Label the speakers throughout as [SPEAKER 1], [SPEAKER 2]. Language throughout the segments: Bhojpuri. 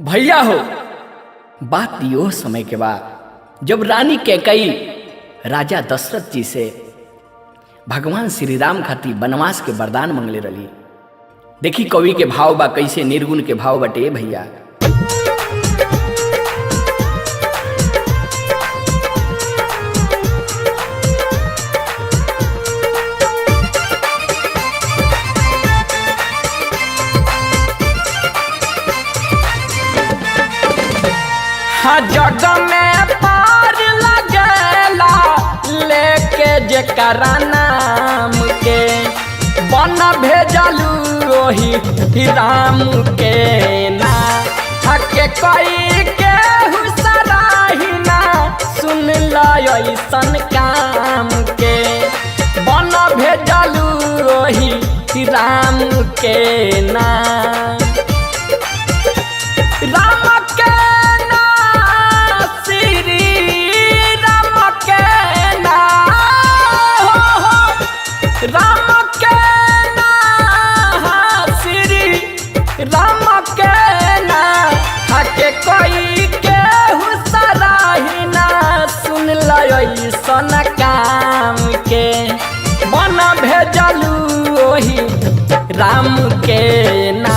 [SPEAKER 1] भैया हो, बात यो समय के बाद जब रानी कैकई राजा दशरथ जी से भगवान श्री राम खातिर वनवास के वरदान मंगले रही। देखी कवि के भाव बा कैसे निर्गुण के भाव बटे भैया।
[SPEAKER 2] जग में पार लगेला लेके जेकरा नाम के बन भेजलू ओही राम के ना हके कई के हुसराही ना सुन लसन काम के बन भेजलू ओही राम के ना राम के राम के ना श्री राम के ना हके कोई के हुसराही ना सुन लसन काम के बन भेजलू ओही राम के ना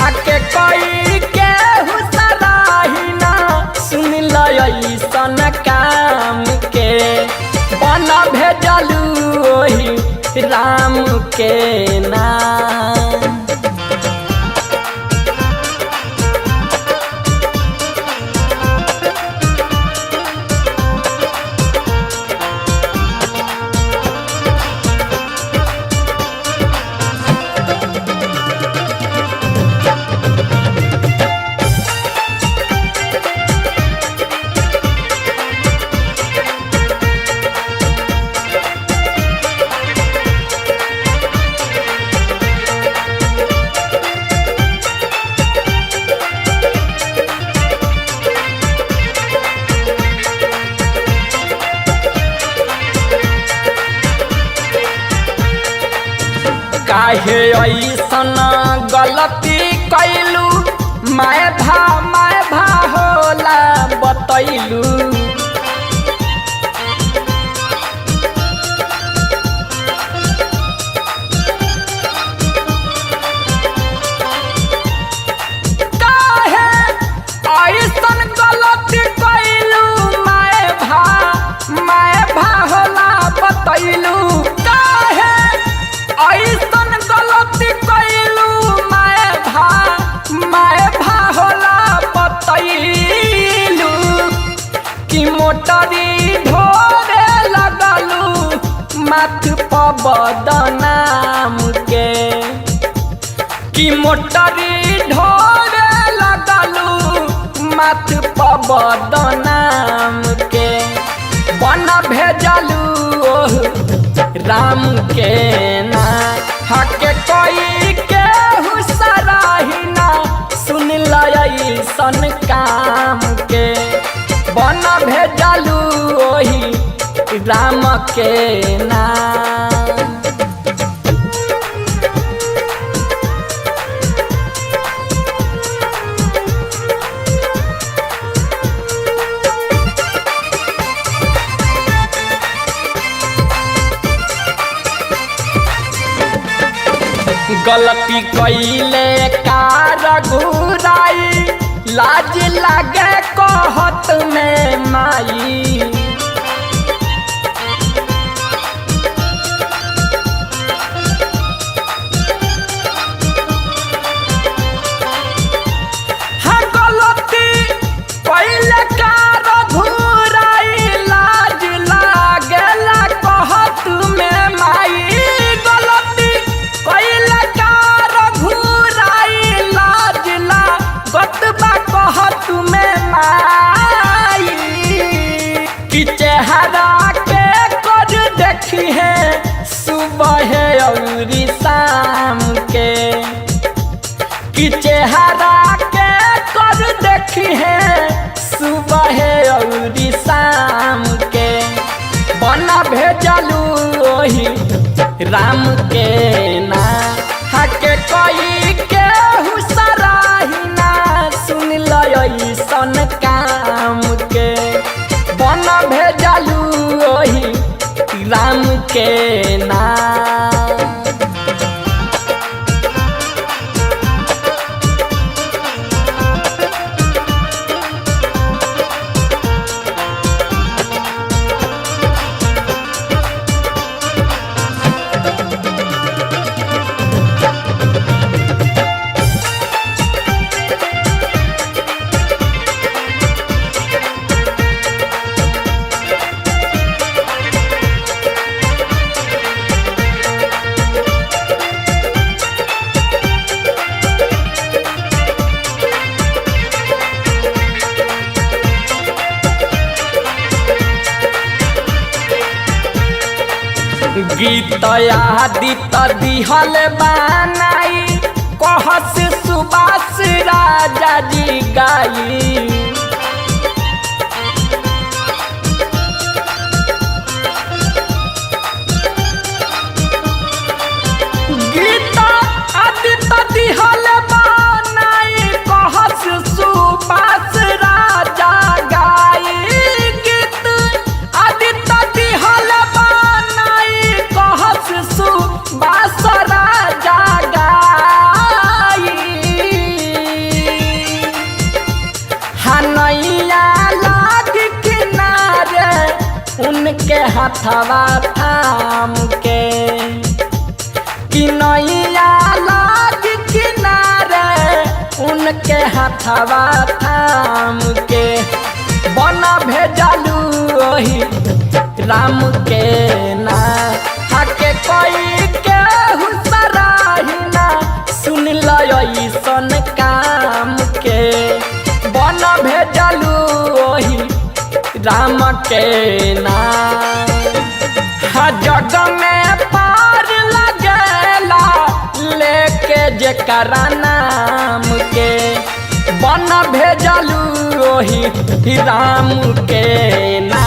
[SPEAKER 2] हके कोई के हुसराही ना सुन लसन काम के बन भेजलू ओही राम के नाम। काहे ऐसन गलती कैलू मैं भा होला बतैलू काहे ऐसन गलती कैलू मैं भा होला बतैलू काहे ऐसन गलती कैलू मैं भा होला बतैलू कि मोटरी ढोरे लगलू माथ पर बदनाम के कि मोटरी ढोरे लगलू माथ पर बदनाम के बन भेजलू राम के ना हके कोई के हुसराही ना सुन लसन काम के बन भेजलू ओही राम के ना। गलती कैले कार घुराई लाज लागे कहत में माई हाँ गलती कैले कार घुराई लाज लागेला कहत में माई गलती कैले कहत में माई कि चेहरा के कर देखी है सुबह और शाम के कि चेहरा के कर देखी है सुबह और शाम के बन भेजलू ओही राम के ना हके कोई के हुसराही ना सुन के ना। गीत आदित दिहल बनाई कहस सुबास राजा जी गाई। गीत आदित दिहल बनाई कहस सुबास राजा गाई। गीत आदित दिहल सुबास राजा गाई। हनैया लाग किनारे उनके हथवा थाम के। किनैया लाग किनारे उनके हथवा थाम के। बन भेजलू ओही राम के ना। हके कोई के हुसराहिना सुन लयसन काम के। बन भेजलू ओही राम के ना। जग में पार लगेला लेके जेकरा नाम के। बन भेजलू ओही राम के ना।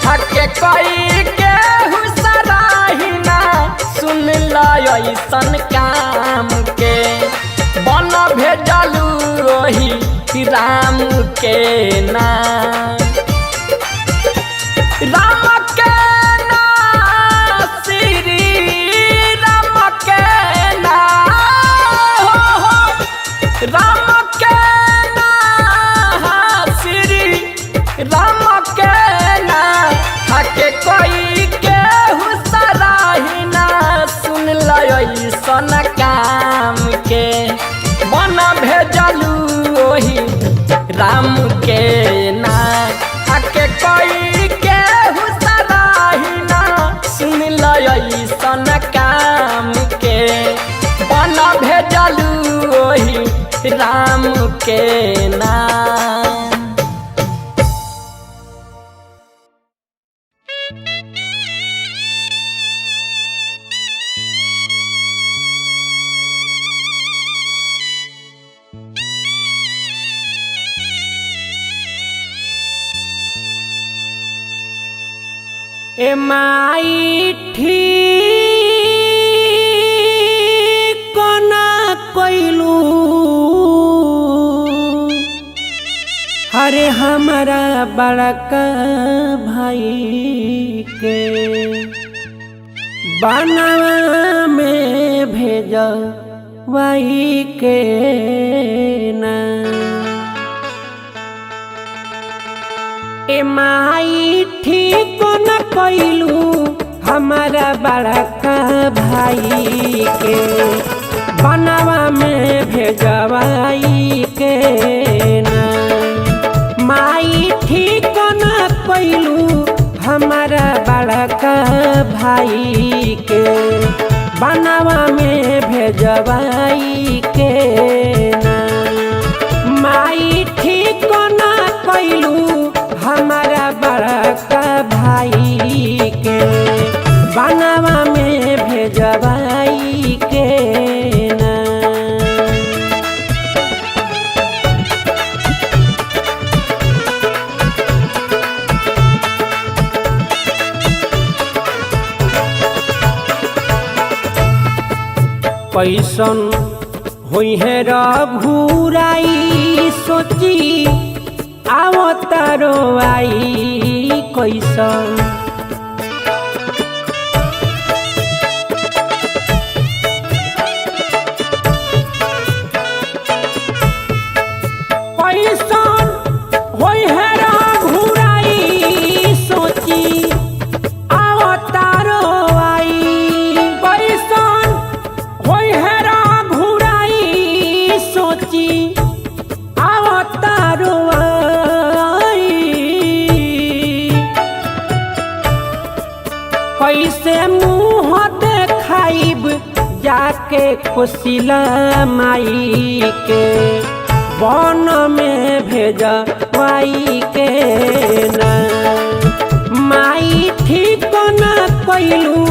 [SPEAKER 2] हके कोई के हुसराहिना सुन लयसन काम के। बन भेजलू ओही राम के ना। राम के ना श्री राम के ना। हो राम के ना श्री राम के ना। हके कोई के हुसराहिना सुन लयसन काम के। बन भेजलू ओही राम के ना। हके कोई के हुसराहिना सुन लयसन काम के। बन भेजलू ओही राम के ना।
[SPEAKER 3] ए माई ठीक ना कइलू। हरे हमारा बड़का भाई के बनवा में भेजवाई के ना। ए माई ठीक न कइलू हमारा बड़का भाई के बनवा में भेजवाई के ना। माई ठीक न कइलू हमारा बड़का भाई के बनवा में भेजवाई के ना। माई ठीक न कइलू हमारा बड़का भाई के बनवा में भेजवाई के ना। कैसन हुई है रघुराई सोची आवतारो आई कैसन। सोची आवतारो आई कैसे मुँह देखाइब जाके कोशिला माई के वन में भेजवाई के ना माई ठीक न कैलू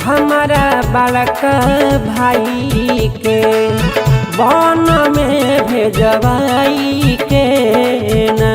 [SPEAKER 3] हमारा बड़का भाई के वन में भेजवाई के ना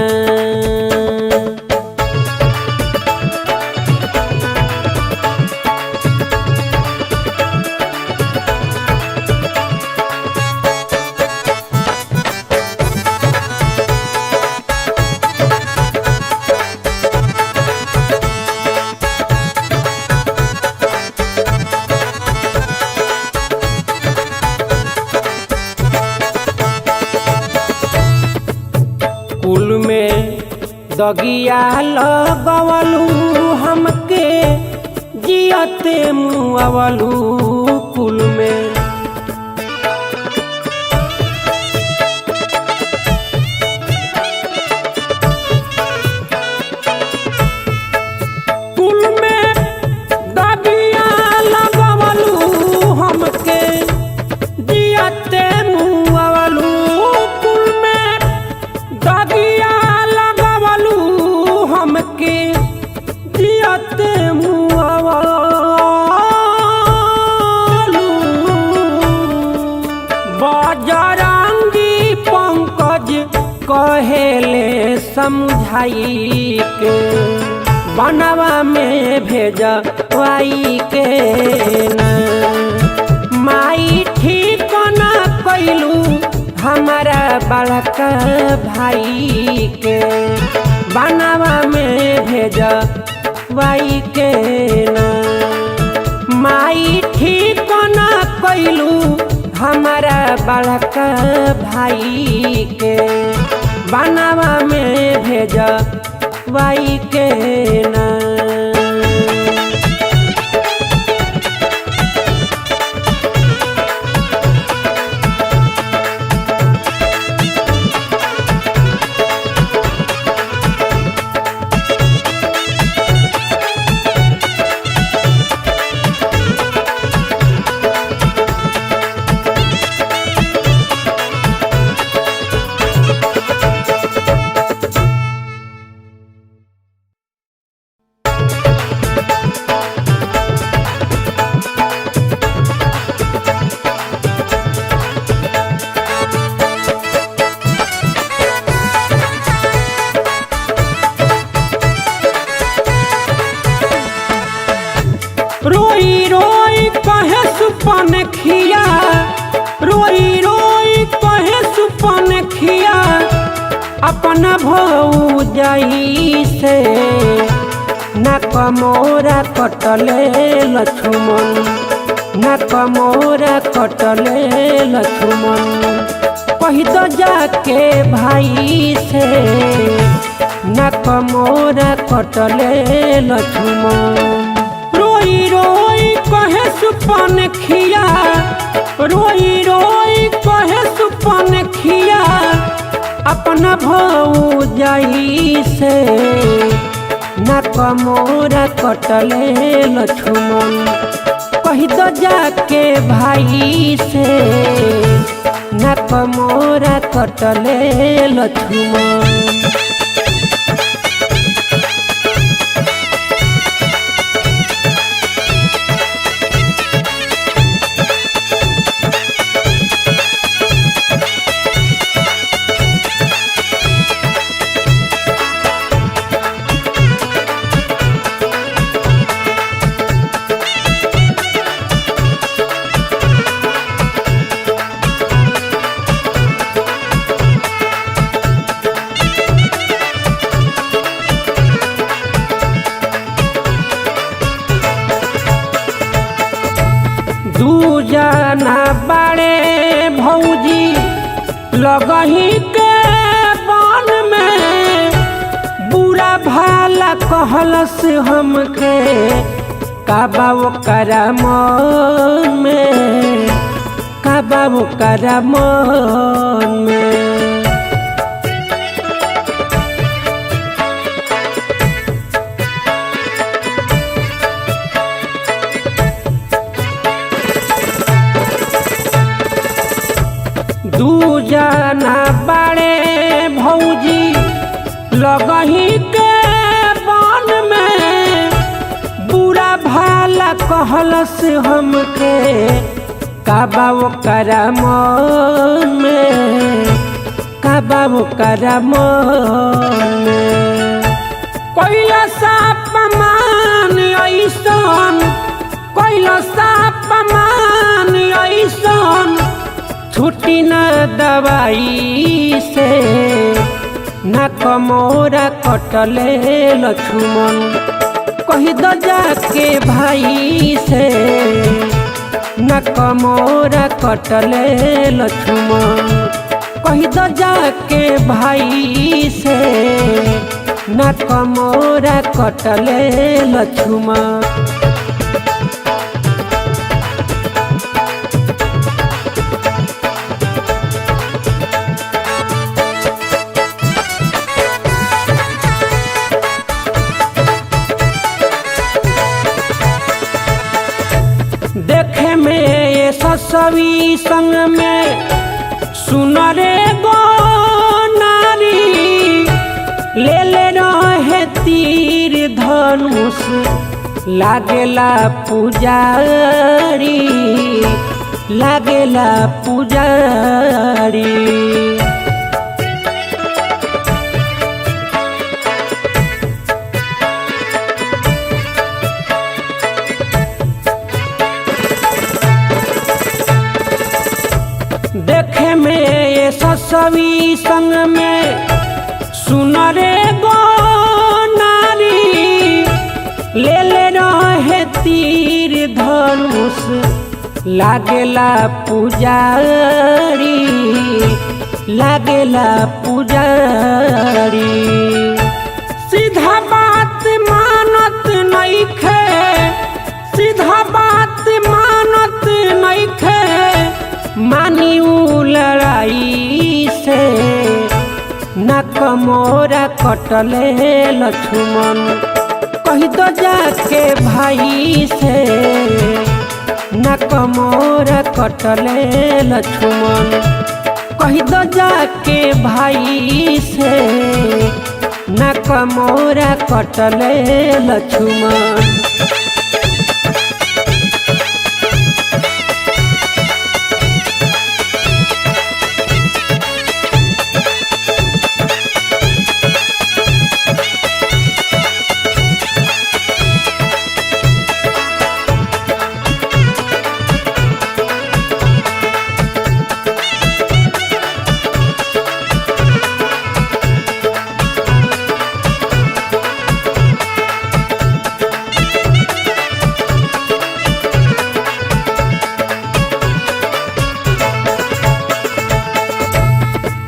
[SPEAKER 3] कुल में दगिया लगवलू हमके जियते मुआवलू कुल में कुल में दगिया लगवलू हमके जियते मुआवलू कुल में दगिया लगवलू हमके जियते मुआवलू बजरंगी पंकज कहेले समझाई के बनवा में भेजवाई के ना माई ठीक न कैलू हमारा बड़का भाई के बनवा में भेजवाई के ना माई ठीक न कैलू हमारा बड़का भाई के बनवा में भेजवाई के ना रोई रोई कहे सुपन खिया रोई रोई कहे सुपन खिया अपना भौजाई से न कमोरा कटले लक्ष्मण न कमोरा कटले लक्ष्मण कही तो जाके भाई से न कमोरा कटले लक्ष्मण रोई रोई कहे सुपन खिया रोई रोई कहे सुपन खिया अपना भौजाई से न कमोरा कटले लक्ष्मण कही तो जाके भाई से न कमोरा कटले लक्ष्मण दूजना बड़े भौजी लगही के बन में बुरा भाला कहलस हमके काबा ओकरा मन में का बाबू करा मन में। दू जना बड़े भौजी लगही के बन में बुरा भाला कहलस हमके का बाबू करा मन में, का बाबू करा मन में। कोइला साप मान ऐसन, कोइला साप मान ऐसन छुट्टी न दवाई से, न कमोरा कटले लक्ष्मण कही दो जाके भाई से, न कमोरा कटले लक्ष्मण कही दो जाके भाई से, न कमोरा कटले लक्ष्मण। देखे में ये ससवी संग में सुनरे गो नारी, ले ले रहे तीर धनुष लागेला पुजारी, लागेला पुजारी। देखे में ये ससवी संग में सुनरे गो नारी, ले ले रहे तीर धनुष लागेला पुजारी, लागेला पुजारी। सीधा बात मानत नइखे, सीधा बात मानत नइखे, मानी उ लड़ाई से, न कमोरा कटले लक्ष्मण कही दो जाके भाई से, न कमोरा कटले लक्ष्मण कही दो जाके भाई से, न कमोरा कटले लक्ष्मण।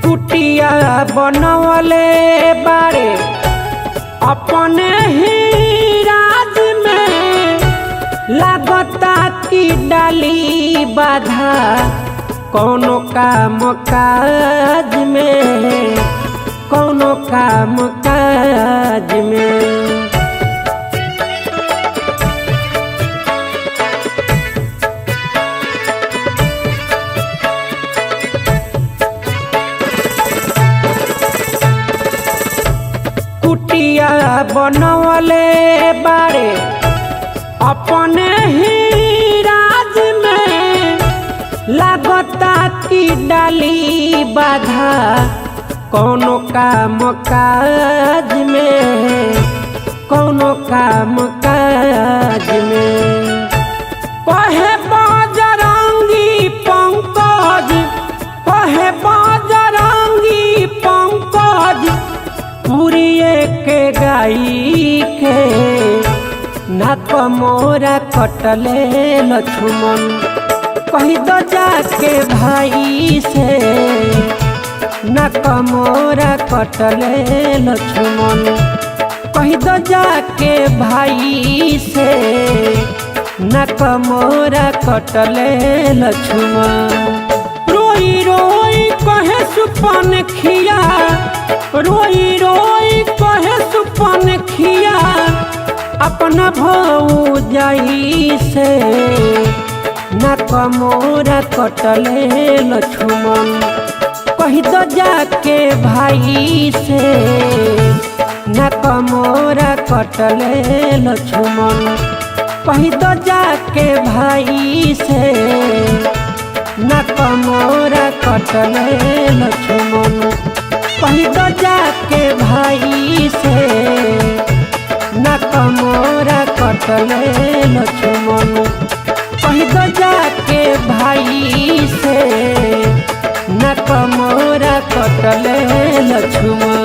[SPEAKER 3] कुटिया बनवले बारे अपने ही राज में, लागता की डाली बाधा कौनो काम काज में, कौनो काम काज में। कुटिया बनवले बारे अपने ही राज में, लागता की डाली बाधा कौनो काम काज में, कौनो काम काज में। कहे बजरंगी पंकज, कहे बजरंगी पंकज, पुरिये के गाई के, न कमोरा कटले लक्ष्मण कही दो जाके भाई से, न कमोरा कटले लक्ष्मण कही दो जाके भाई से, नक मोरा कटले लक्ष्मण। रोई रोई कहे सुपन खिया, रोई रोई कहे सुपन खिया, अपना भौजाई से नक मोरा कटले लक्ष्मण। कही तो जाके भाई से नक मोरा कटले लक्ष्मण। कही तो जाके भाई से नक मोरा कटले लक्ष्मण। कही तो जाके भाई से नक मोरा कटले लक्ष्मण। कही तो जाके भाई से नक मोरा कटले लक्ष्मण।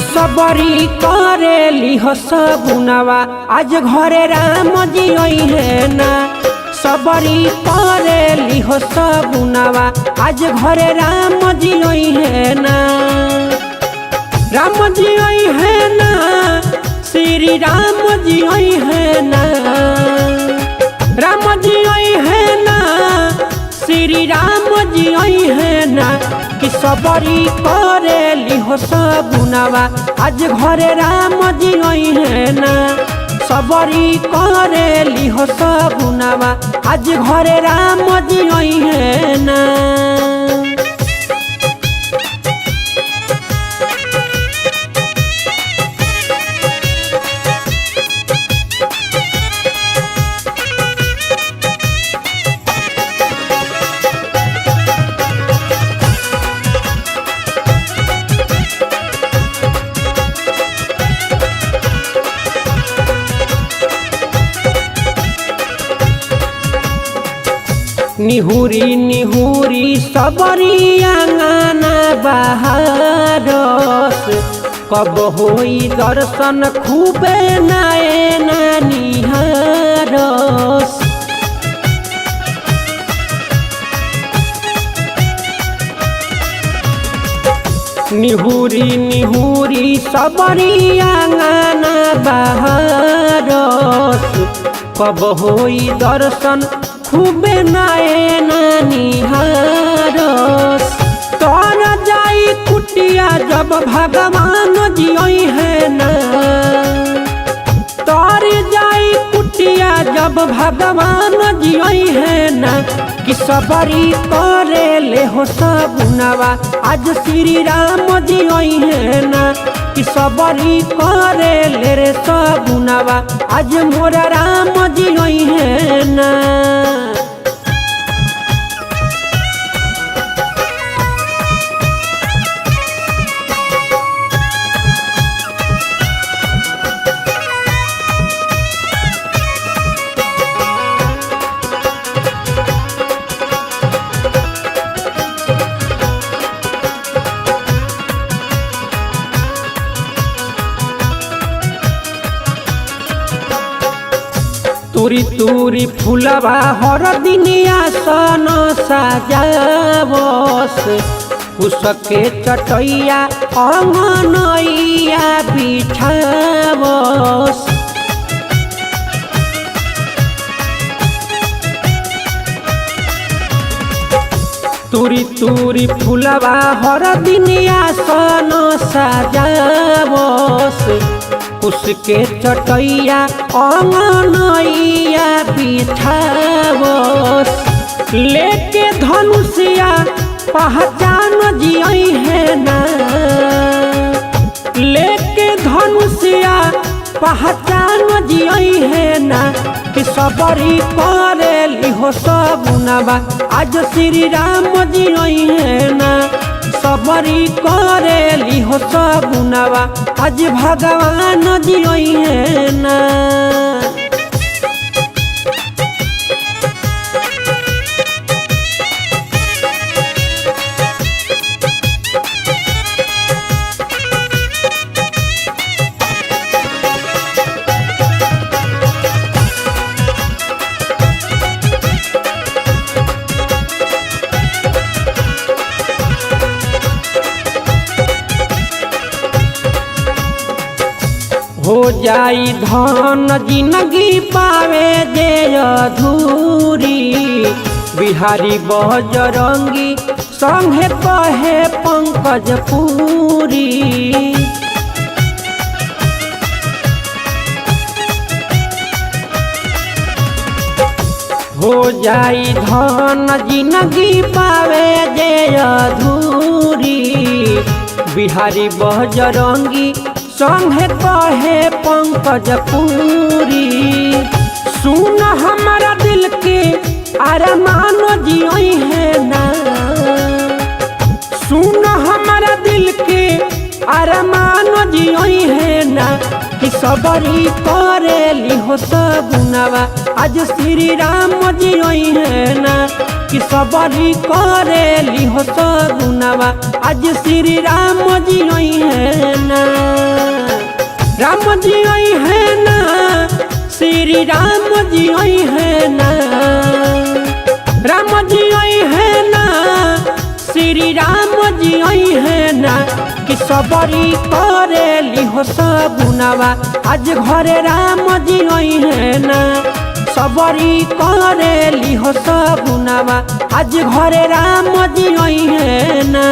[SPEAKER 3] सबरी करेली हो सगुनवा, आज घरे राम जी है ना। सबरी करेली हो सगुनवा, आज घरे राम जी है ना। राम जी है ना, श्री राम जी है ना। राम जी है ना, श्री राम जी है ना। कि सबरी करेली हो सगुनवा, आज घरे राम जी है ना। सबरी करेली हो सगुनवा, आज घरे राम जी है ना। निहुरी निहुरी सबरी आंगना बहारस, कब होई दर्शन खूबे नयना निहारस। निहुरी निहुरी सबरी आंगना बहारस, कब होई दर्शन खूबे नयना निहारस। तर जाई कुटिया जब भगवान जी है ना। तर जाई कुटिया जब भगवान जी है ना। कि सबरी करेले हो सगुनवा, आज श्री राम जी है ना। कि सबरी करेले रे सगुनवा, आज मोरा राम जी है ना। तुरी तुरी फुलवा हर दिन आसन सजावस, उसके चटैया अंगनैया बिछावस। तुरी तुरी फुलवा हर दिन आसन सजावस, उसके चटैया अंगनैया बिछावस। लेके धनुषिया पहचान जी है ना। लेके धनुषिया पहचान जी है ना। कि सबरी करेली हो सगुनवा, आज श्री राम जी है ना। सबरी करेली हो सगुनवा, आज भगवान जी है ना। हो जाई धन जिंदगी पावे जे अधूरी। बिहारी बजरंगी संगे कहे पंकज पूरी। हो जाई धन जिंदगी पावे जे अधूरी। बिहारी बजरंगी संगे कहे पंकज पूरी। सुन हमारा दिल के अरमान जियोई है ना। सुन हमारा दिल के अरमान जियोई है ना। कि सबरी करेली हो सगुनवा आज श्री राम जियोई है ना। कि सबरी करेली हो सगुनवा आज श्री राम जियोई है ना। राम जियोई है ना श्री राम जियोई है ना। राम जियोई है ना श्री राम जियोई है ना। कि सबरी करेली हो सगुनवा आज घरे राम जियोई है ना। सबरी करेली हो सगुनवा आज घरे राम जियोई है ना।